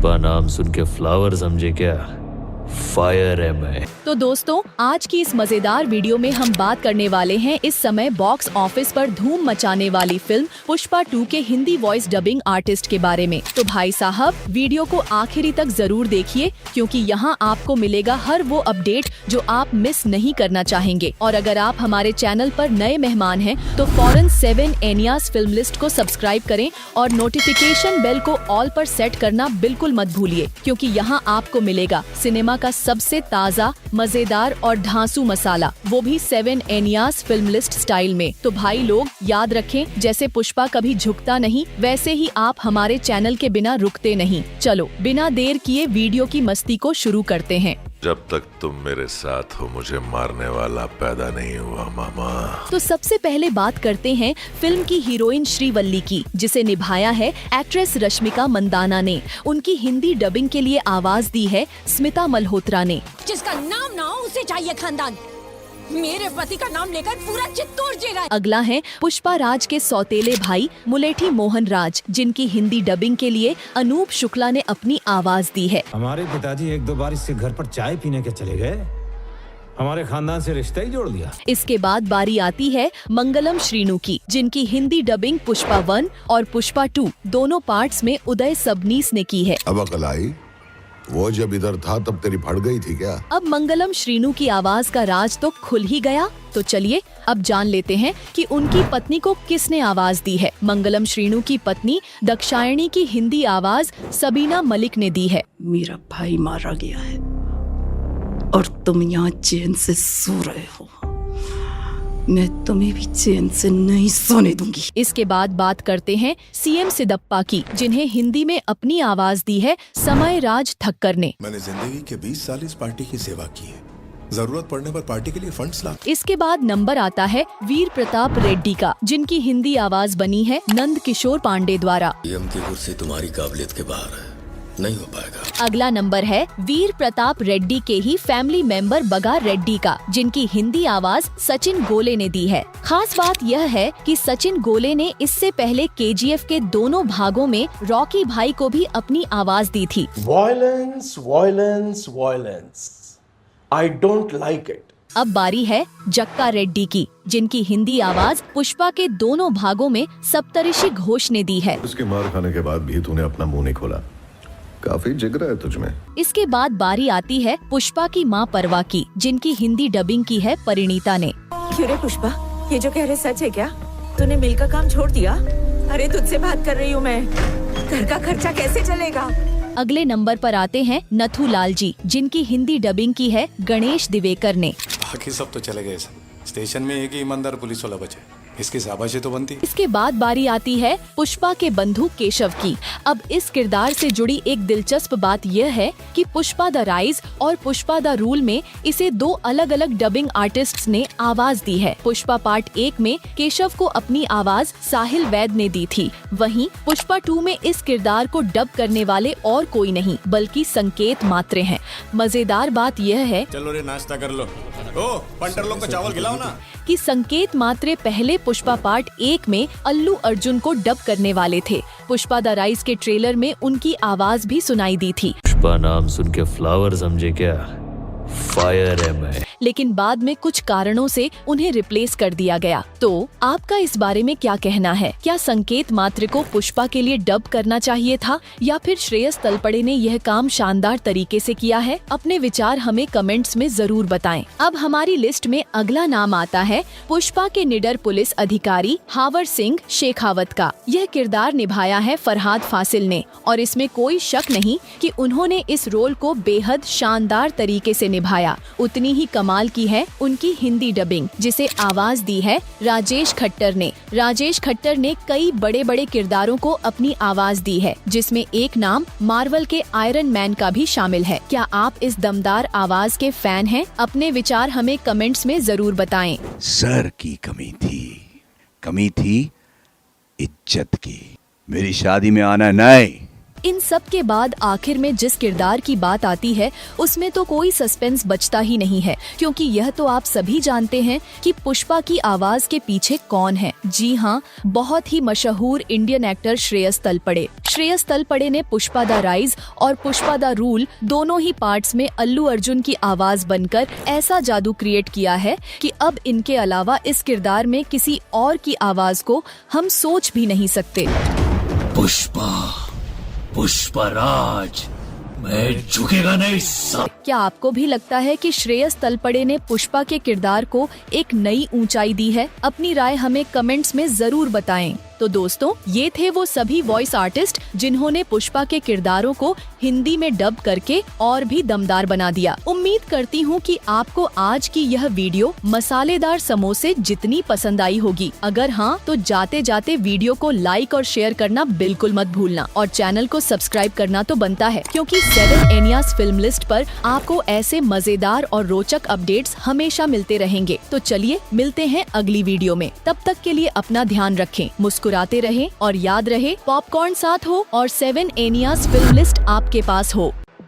पुष्पा नाम सुन के फ्लावर समझे क्या? फायर है मैं। तो दोस्तों, आज की इस मजेदार वीडियो में हम बात करने वाले हैं इस समय बॉक्स ऑफिस पर धूम मचाने वाली फिल्म पुष्पा 2 के हिंदी वॉइस डबिंग आर्टिस्ट के बारे में। तो भाई साहब, वीडियो को आखिरी तक जरूर देखिए, क्योंकि यहाँ आपको मिलेगा हर वो अपडेट जो आप मिस नहीं करना चाहेंगे। और अगर आप हमारे चैनल पर नए मेहमान हैं तो फौरन 7 एनियाज फिल्म लिस्ट को सब्सक्राइब करें और नोटिफिकेशन बेल को ऑल पर सेट करना बिल्कुल मत भूलिए, क्योंकि यहाँ आपको मिलेगा सिनेमा का सबसे ताज़ा, मजेदार और धांसू मसाला, वो भी 7 एनियाज फिल्म लिस्ट स्टाइल में। तो भाई लोग याद रखें, जैसे पुष्पा कभी झुकता नहीं, वैसे ही आप हमारे चैनल के बिना रुकते नहीं। चलो बिना देर किए वीडियो की मस्ती को शुरू करते हैं। जब तक तुम मेरे साथ हो मुझे मारने वाला पैदा नहीं हुआ मामा। तो सबसे पहले बात करते हैं फिल्म की हीरोइन श्रीवल्ली की, जिसे निभाया है एक्ट्रेस रश्मिका मंदाना ने। उनकी हिंदी डबिंग के लिए आवाज दी है स्मिता मल्होत्रा ने। जिसका नाम ना हो उसे चाहिए खानदान। मेरे पति का नाम लेकर पूरा चित्तौड़ जी रहा है। अगला है पुष्पा राज के सौतेले भाई मुलेठी मोहन राज, जिनकी हिंदी डबिंग के लिए अनूप शुक्ला ने अपनी आवाज दी है। हमारे पिताजी एक दो बार इसके घर पर चाय पीने के चले गए, हमारे खानदान से रिश्ता ही जोड़ दिया। इसके बाद बारी आती है मंगलम श्रीनु की, जिनकी हिंदी डबिंग पुष्पा 1 और पुष्पा 2 दोनों पार्ट्स में उदय सबनीस ने की है। अब अकल आई, वो जब इधर था तब तेरी फट गई थी क्या? अब मंगलम श्रीनु की आवाज का राज तो खुल ही गया। तो चलिए अब जान लेते हैं कि उनकी पत्नी को किसने आवाज दी है। मंगलम श्रीनु की पत्नी दक्षायणी की हिंदी आवाज सबीना मलिक ने दी है। मेरा भाई मारा गया है और तुम यहाँ चैन से सो रहे हो, मैं तुम्हें भी चैन से नहीं सोने दूंगी। इसके बाद बात करते हैं सीएम सिद्दप्पा की, जिन्हें हिंदी में अपनी आवाज दी है समय राज ठक्कर ने। मैंने जिंदगी के 20 साल इस पार्टी की सेवा की है, जरूरत पड़ने पर पार्टी के लिए फंड्स ला। इसके बाद नंबर आता है वीर प्रताप रेड्डी का, जिनकी हिंदी आवाज बनी है नंद किशोर पांडे द्वारा। सीएम की कुर्सी तुम्हारी काबिलियत के बाहर है, नहीं हो पाएगा। अगला नंबर है वीर प्रताप रेड्डी के ही फैमिली मेंबर बगा रेड्डी का, जिनकी हिंदी आवाज सचिन गोले ने दी है। खास बात यह है कि सचिन गोले ने इससे पहले केजीएफ के दोनों भागों में रॉकी भाई को भी अपनी आवाज दी थी। Violence, violence, violence. I don't like it. अब बारी है जक्का रेड्डी की, जिनकी हिंदी आवाज पुष्पा के दोनों भागों में सप्तऋषि घोष ने दी है। उसके मार खाने के बाद भी तूने अपना मुंह नहीं खोला, काफी जिगरा है तुझमें। इसके बाद बारी आती है पुष्पा की माँ परवा की, जिनकी हिंदी डबिंग की है परिणीता ने। क्यों रे पुष्पा, ये जो कह रहे सच है क्या? तूने मिल का काम छोड़ दिया? अरे तुझसे बात कर रही हूँ मैं, घर का खर्चा कैसे चलेगा? अगले नंबर पर आते हैं नथु लाल जी, जिनकी हिंदी डबिंग की है गणेश दिवेकर ने। बाकी सब तो चले गए, स्टेशन में एक ही ईमानदार पुलिस वाला बचे, इसकी शाबाशी तो बनती। इसके बाद बारी आती है पुष्पा के बंधु केशव की। अब इस किरदार से जुड़ी एक दिलचस्प बात यह है कि पुष्पा द राइज और पुष्पा द रूल में इसे दो अलग अलग डबिंग आर्टिस्ट्स ने आवाज दी है। पुष्पा पार्ट 1 में केशव को अपनी आवाज साहिल वैद ने दी थी, वहीं पुष्पा 2 में इस किरदार को डब करने वाले और कोई नहीं बल्कि संकेत मात्रे हैं। मजेदार बात यह है, चलो रे नाश्ता कर लो, ओ पंटर लोग को चावल खिलाओ ना, कि संकेत मात्रे पहले पुष्पा पार्ट 1 में अल्लू अर्जुन को डब करने वाले थे। पुष्पा द राइज के ट्रेलर में उनकी आवाज भी सुनाई दी थी। पुष्पा नाम सुन के फ्लावर समझे क्या? फायर है मैं। लेकिन बाद में कुछ कारणों से उन्हें रिप्लेस कर दिया गया। तो आपका इस बारे में क्या कहना है? क्या संकेत मात्र को पुष्पा के लिए डब करना चाहिए था, या फिर श्रेयस तलपड़े ने यह काम शानदार तरीके से किया है? अपने विचार हमें कमेंट्स में जरूर बताएं। अब हमारी लिस्ट में अगला नाम आता है पुष्पा के निडर पुलिस अधिकारी हावर सिंह शेखावत का। यह किरदार निभाया है फरहाद फासिल ने, और इसमें कोई शक नहीं कि उन्होंने इस रोल को बेहद शानदार तरीके से निभाया। उतनी ही कमाल की है उनकी हिंदी डबिंग, जिसे आवाज दी है राजेश खट्टर ने। राजेश खट्टर ने कई बड़े बड़े किरदारों को अपनी आवाज दी है, जिसमें एक नाम मार्वल के आयरन मैन का भी शामिल है। क्या आप इस दमदार आवाज के फैन हैं? अपने विचार हमें कमेंट्स में जरूर बताएं। सर की कमी थी इज्जत की। मेरी शादी में आना नहीं, इन सब के बाद आखिर में जिस किरदार की बात आती है उसमें तो कोई सस्पेंस बचता ही नहीं है, क्योंकि यह तो आप सभी जानते हैं कि पुष्पा की आवाज के पीछे कौन है। जी हाँ, बहुत ही मशहूर इंडियन एक्टर श्रेयस तलपड़े। श्रेयस तलपड़े ने पुष्पा द राइज और पुष्पा द रूल दोनों ही पार्ट्स में अल्लू अर्जुन की आवाज बनकर ऐसा जादू क्रिएट किया है कि अब इनके अलावा इस किरदार में किसी और की आवाज को हम सोच भी नहीं सकते। पुष्पराज, मैं झुकेगा नहीं सब। क्या आपको भी लगता है कि श्रेयस तलपड़े ने पुष्पा के किरदार को एक नई ऊंचाई दी है? अपनी राय हमें कमेंट्स में जरूर बताएं। तो दोस्तों, ये थे वो सभी वॉइस आर्टिस्ट जिन्होंने पुष्पा के किरदारों को हिंदी में डब करके और भी दमदार बना दिया। उम्मीद करती हूँ कि आपको आज की यह वीडियो मसालेदार समोसे जितनी पसंद आई होगी। अगर हाँ, तो जाते जाते वीडियो को लाइक और शेयर करना बिल्कुल मत भूलना और चैनल को सब्सक्राइब करना तो बनता है, क्योंकि 7 एनियाज फिल्म लिस्ट पर आपको ऐसे मजेदार और रोचक अपडेट्स हमेशा मिलते रहेंगे। तो चलिए मिलते हैं अगली वीडियो में। तब तक के लिए अपना ध्यान रखें, मुस्कुराते रहें और याद रहे, पॉपकॉर्न साथ हो और 7 एनियाज फिल्म लिस्ट आपके पास हो।